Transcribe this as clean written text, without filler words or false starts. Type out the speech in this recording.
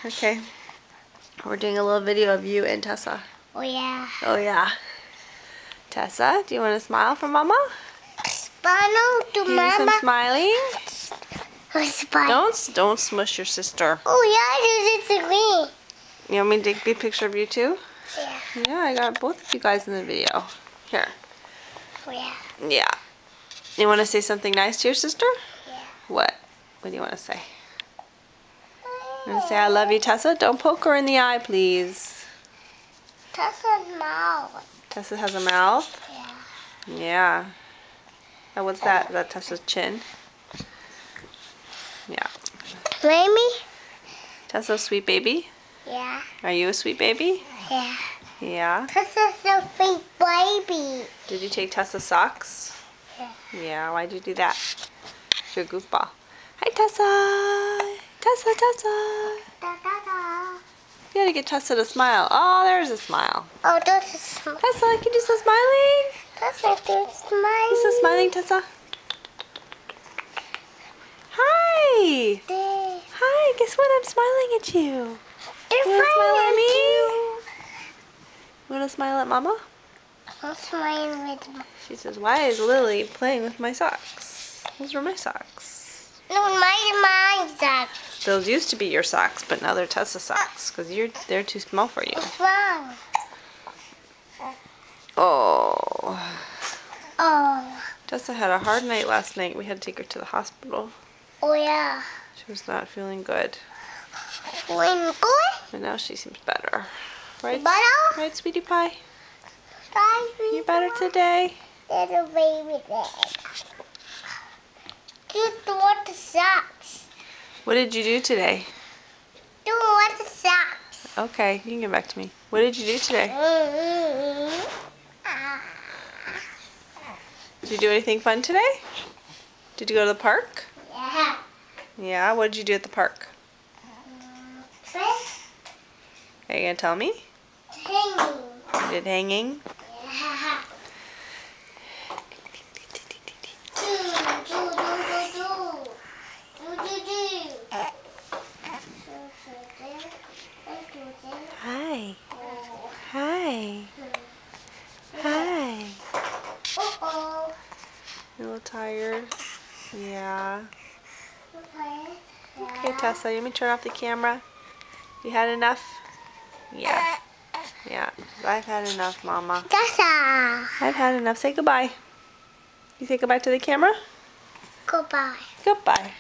Okay. We're doing a little video of you and Tessa. Oh yeah. Oh yeah. Tessa, do you want to smile for Mama? Smile to Do Mama. some smiling. Smile. Don't smush your sister. Oh yeah, this is me. You want me to take a big picture of you too? Yeah. Yeah, I got both of you guys in the video. Here. Oh yeah. Yeah. You want to say something nice to your sister? Yeah. What? What do you want to say? You want to say I love you, Tessa? Don't poke her in the eye, please. Tessa's mouth. Tessa has a mouth? Yeah. Yeah. Oh, what's that? Is that Tessa's chin? Yeah. Maybe? Tessa's sweet baby? Yeah. Are you a sweet baby? Yeah. Yeah. Tessa's a sweet baby. Did you take Tessa's socks? Yeah. Yeah, why'd you do that? You're a goofball. Hi, Tessa! Tessa! Da da da. You gotta get Tessa to smile. Oh, there's a smile. Oh, this is smile. Tessa, can you still smiling? Tessa, do smile. You still smiling, Tessa? Hi! There. Hi, guess what? I'm smiling at you. They're You wanna smile at me? you. You wanna smile at Mama? I'm smiling with my... She says, why is Lily playing with my socks? Those are my socks. No, my socks. Those used to be your socks, but now they're Tessa socks because they're too small for you. What's wrong? Oh. Oh. Tessa had a hard night last night. We had to take her to the hospital. Oh yeah. She was not feeling good. Feeling good? But now she seems better. Right? Better? Right, sweetie pie? Sorry. You better today? Little baby there. Just want the socks. What did you do today? Do want the socks. Okay, you can get back to me. What did you do today? Did you do anything fun today? Did you go to the park? Yeah. Yeah, what did you do at the park? Fish. Are you going to tell me? Hanging. You did hanging? Yeah. Hi. Hi. Hi. Uh-oh. You a little tired? Yeah. Okay. Okay, Tessa, you want me to turn off the camera? You had enough? Yeah. Yeah. I've had enough, Mama. Tessa. I've had enough. Say goodbye. You say goodbye to the camera? Goodbye. Goodbye.